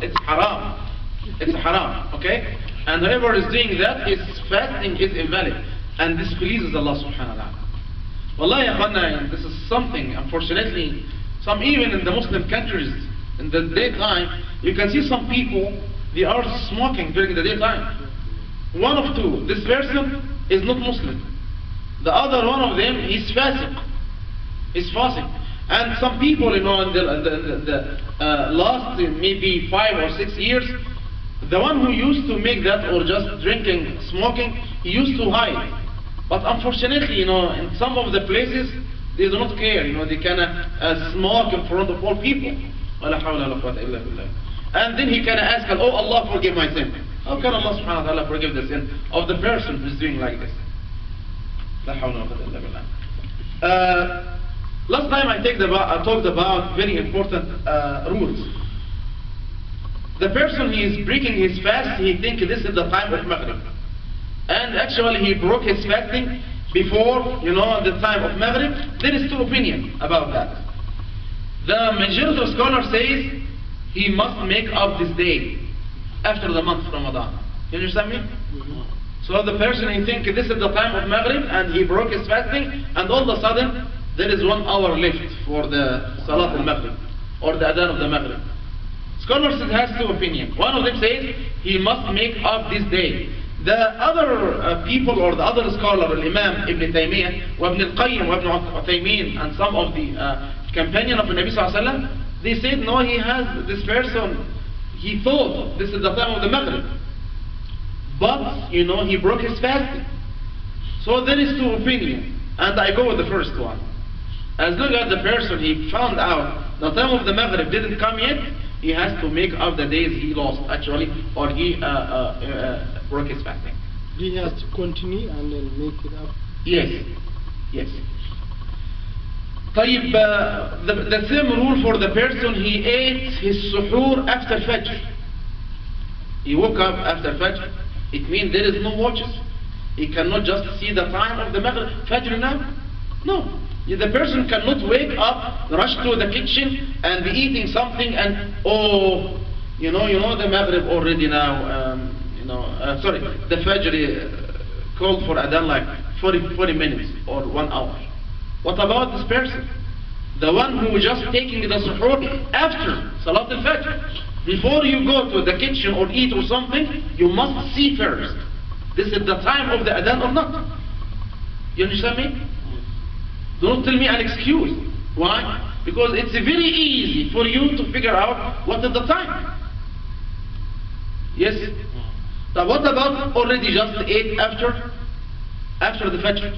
It's haram. It's haram, okay? And whoever is doing that, his fasting is invalid. And displeases Allah subhanahu wa ta'ala. Wallahi, ya akhwana, this is something, unfortunately, some even in the Muslim countries, in the daytime, you can see some people, they are smoking during the daytime. One of two, this person is not Muslim. The other one of them is fasiq. Is fasting. And some people, in the last maybe 5 or 6 years, the one who used to make that or just drinking, smoking, he used to hide. But unfortunately, in some of the places, they do not care. They can smoke in front of all people. And then he can ask, oh Allah, forgive my sin. How can Allah subhanahu wa ta'ala forgive the sin of the person who is doing like this? Last time I talked about very important rules. The person he is breaking his fast, he thinks this is the time of Maghrib. And actually he broke his fasting before, the time of Maghrib. There is two opinions about that. The majority of scholars says he must make up this day after the month of Ramadan. You understand me? So the person, he thinks this is the time of Maghrib and he broke his fasting, and all of a sudden there is 1 hour left for the Salat al-Maghrib or the Adhan of the Maghrib. Scholars has two opinions. One of them says he must make up this day. The other people or the other scholar, Imam Ibn Taymiyyah, Ibn al-Qayyim, Ibn Uthaymeen, and some of the companion of the Nabi sallallahu alaihi wasallam, they said no, this person, he thought this is the time of the Maghrib, but he broke his fasting. So there is two opinions, and I go with the first one. As long as the person, he found out the time of the Maghrib didn't come yet, he has to make up the days he lost actually, or he broke his fasting. He has to continue and then make it up. Yes. طيب, the same rule for the person, he ate his suhoor after Fajr. He woke up after Fajr. It means there is no watches. He cannot just see the time of the Maghrib, Fajr now. No. The person cannot wake up, rush to the kitchen and be eating something and, the Maghrib already now, sorry, the Fajr called for Adhan like 40 minutes or 1 hour. What about this person? The one who just taking the suhoor after Salat al-Fajr. Before you go to the kitchen or eat or something, you must see first. This is the time of the Adhan or not. You understand me? Don't tell me an excuse. Why? Because it's very easy for you to figure out what is the time. Yes? Now what about already just ate after the Fajr?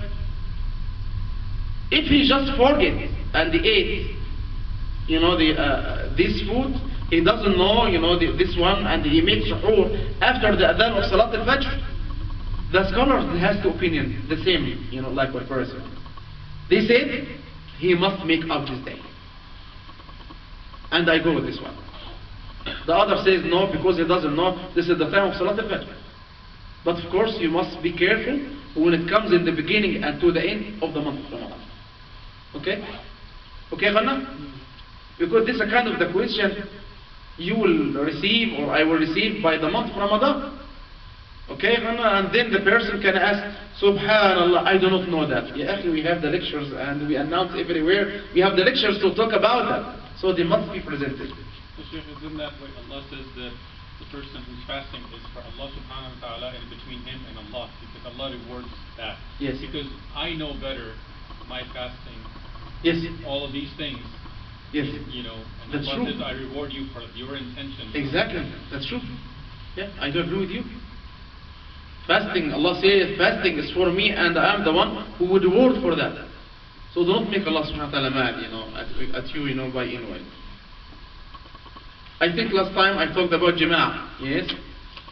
If he just forget and he ate, this food, he doesn't know, this one, and he makes suhoor after the Adhan of Salat al-Fajr, the scholars has two opinions, the same, like one person. They said he must make up his day. And I go with this one. The other says no, because he doesn't know this is the time of Salat al-Fajr. But of course you must be careful when it comes in the beginning and to the end of the month of Ramadan. Okay? Okay, Khanna? Because this is a kind of the question you will receive or I will receive by the month of Ramadan. Okay, and then the person can ask, Subhanallah, I do not know that. Yeah, we have the lectures and we announce everywhere. We have the lectures to talk about that. So they must be presented. Sheikh, isn't that what Allah says that the person who's fasting is for Allah subhanahu wa ta'ala and between him and Allah, because Allah rewards that. Yes. Because I know better my fasting. Yes. All of these things. Yes. And that's Allah true. says I reward you for your intention. Exactly. That's true. Yeah, I do agree with you. Fasting, Allah says, fasting is for me and I am the one who would reward for that. So don't make Allah subhanahu wa ta'ala mad, at you, by anyway. I think last time I talked about Jima'. Yes?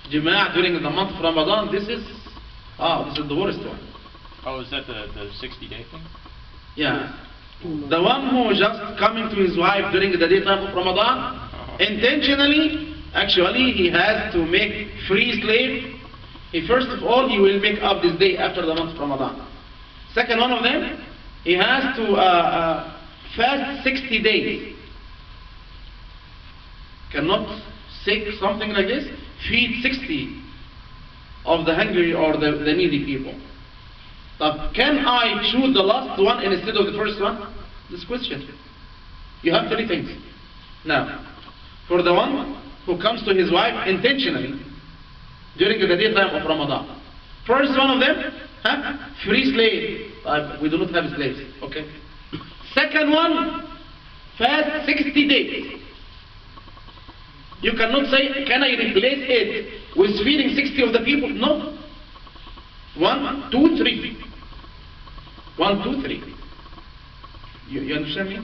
Jima' during the month of Ramadan, this is the worst one. Oh, is that the 60-day thing? Yeah. The one who just coming to his wife during the daytime of Ramadan, intentionally, actually, he has to make free slave. First of all, he will make up this day after the month of Ramadan. Second one of them, he has to fast 60 days. Cannot sick, something like this, feed 60 of the hungry or the needy people. But can I choose the last one instead of the first one? This question. You have three things. Now, for the one who comes to his wife intentionally during the daytime of Ramadan. First one of them, free slave. We do not have slaves, okay? Second one, fast 60 days. You cannot say, can I replace it with feeding 60 of the people? No. 1, 2, 3. 1, 2, 3. You understand me?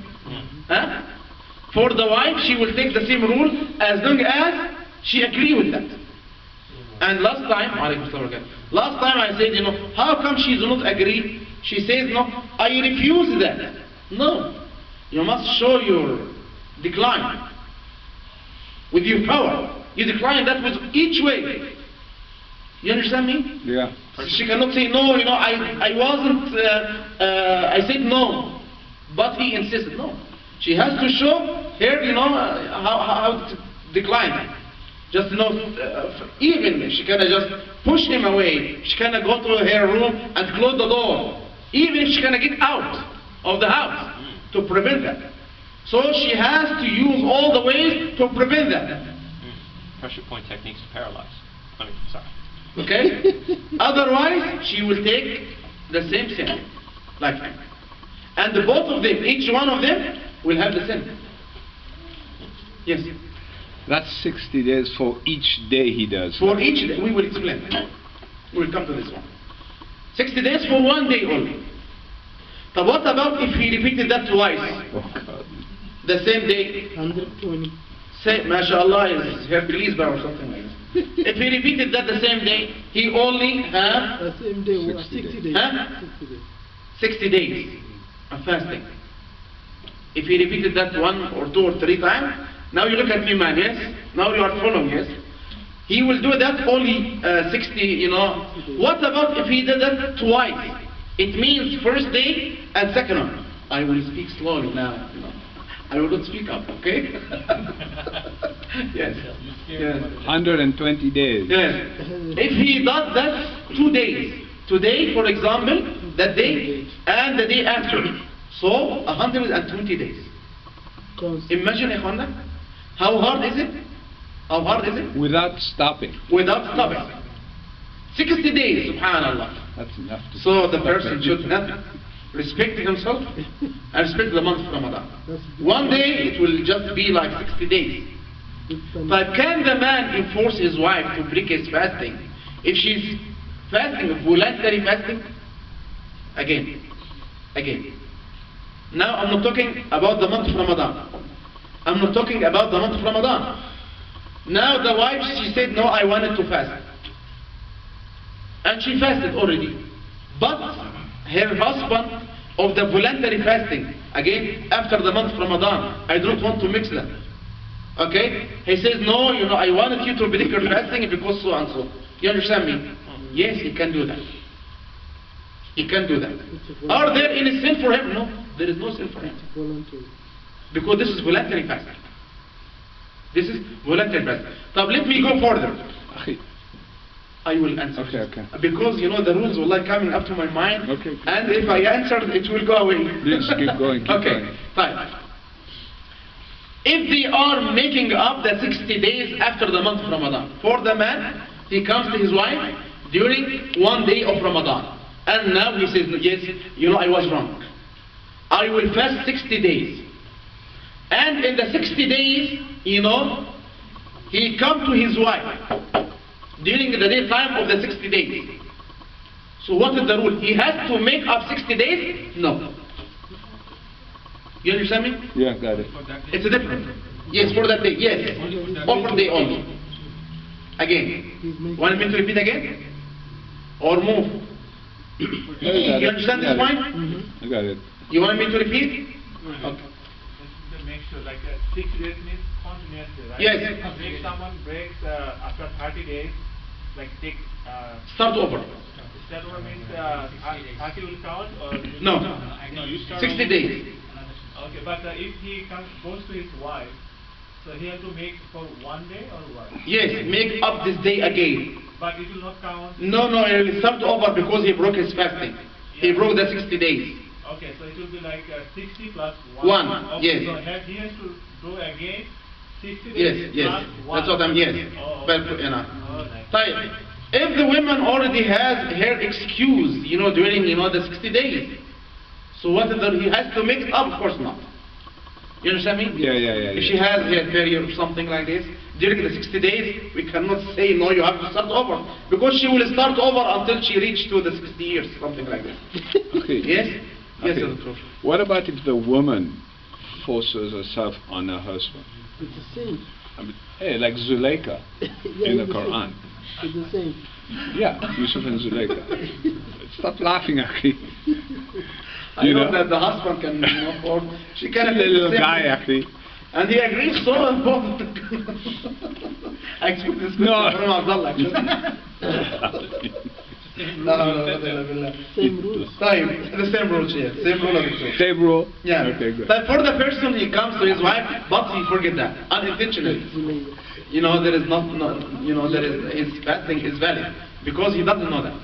For the wife, she will take the same rule as long as she agree with that. And last time I said, how come she does not agree? She says, no, I refuse that. No, you must show your decline with your power. You decline that with each way. You understand me? Yeah. She cannot say no. I wasn't. I said no, but he insisted. No, she has to show her. How to decline. Just even she cannot just push him away. She cannot go to her room and close the door. Even if she cannot get out of the house to prevent that. So she has to use all the ways to prevent that. Pressure point techniques to paralyze. Sorry. Okay? Otherwise, she will take the same sin. Like him. And both of them, each one of them, will have the sin. Yes? That's 60 days for each day he does. For each day. We will explain. We will come to this one. 60 days for one day only. But what about if he repeated that twice? Oh God. The same day? 120. Say, mashallah, is Hercules bar or something like that. If he repeated that the same day, he only have The same day, 60 60 days. days. Huh? 60 days. 60 days of fasting. If he repeated that 1 or 2 or 3 times, now you look at me, man, yes? Now you are following, yes? He will do that only 60, What about if he did that twice? It means first day and second one. I will speak slowly now, I will not speak up, okay? Yes. Yes. 120 days. Yes. If he does that 2 days, today, for example, that day and the day after, so 120 days. Imagine, ikhwana, how hard is it? How hard is it? Without stopping. Without stopping. 60 days, subhanallah. That's enough. So the person should not respect himself and respect the month of Ramadan. One day it will just be like 60 days. But can the man enforce his wife to break his fasting if she's fasting, voluntary fasting? Again. Now I'm not talking about the month of Ramadan. I'm not talking about the month of Ramadan. Now the wife, she said, no, I wanted to fast. And she fasted already. But her husband of the voluntary fasting, again, after the month of Ramadan, I don't want to mix that. Okay? He says, no, I wanted you to break your fasting because so and so. You understand me? Yes, he can do that. He can do that. Are there any sin for him? No, there is no sin for him. Voluntary. Because this is voluntary fasting. This is voluntary fasting. Now let me go further. I will answer. Okay. Because the rules will coming up to my mind. Okay. And if I answer, it will go away. Please keep going. Okay, fine. If they are making up the 60 days after the month of Ramadan, for the man, he comes to his wife during one day of Ramadan. And now he says, yes, I was wrong. I will fast 60 days. And in the 60 days, he come to his wife during the daytime of the 60 days. So what is the rule? He has to make up 60 days? No. You understand me? Yeah, got it. It's a different. Yes, for that day. Yes. Or for day only. Again. Want me to repeat again? Or move? You understand this point? I got it. You want me to repeat? Okay. To make sure, 6 days means continuously, right? Yes. If someone breaks after 30 days, take... Start over. Start over means 30 will count or... No. No, you start 60 over. days. Okay, but if he goes to his wife So he has to make for one day or what? Yes, make up this day again. But it will not count. No, it will start over because he broke his fasting. He Yeah. broke the 60 days. Okay, so it will be like 60 plus 1. One, Okay, yes. so he has to do again 60 Yes, days yes. plus 1. That's what I'm, yes. Oh, But, okay. you know. Oh, nice. طيب, if the woman already has her excuse, during, the 60 days, so what is he has to make it up? Of course not. You understand me? Yeah. If she has her period or something like this, during the 60 days, we cannot say, no, you have to start over. Because she will start over until she reach to the 60 years, something like this. Okay. Yes? Yes, Okay. Dr. What about if the woman forces herself on her husband? It's the same. I mean, hey, like Zuleika Yeah, in the it's the same. Quran. It's the same. Yeah, Yusuf and Zuleika. Stop laughing, Akhi. I You know know? that the husband can, or she can The little guy, Akhi. And he agrees so important. I expect this question No. from Abdullah, actually. No. Same rules. طيب, the same rules here. Same rule as the Same rule? Yeah. Okay, good. But for the person, he comes to his wife, but he forget that unintentionally. There is there is his fasting is valid because he doesn't know that.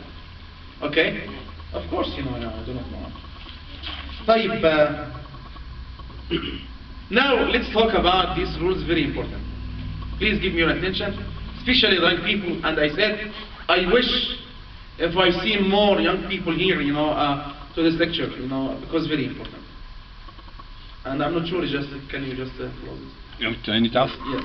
Okay? Of course, I do not know. طيب, now let's talk about these rules, very important. Please give me your attention, especially young people. And I said, I wish if I see more young people here, to this lecture, because very important. And I'm not sure, can you just close this? You turn it off? Yes.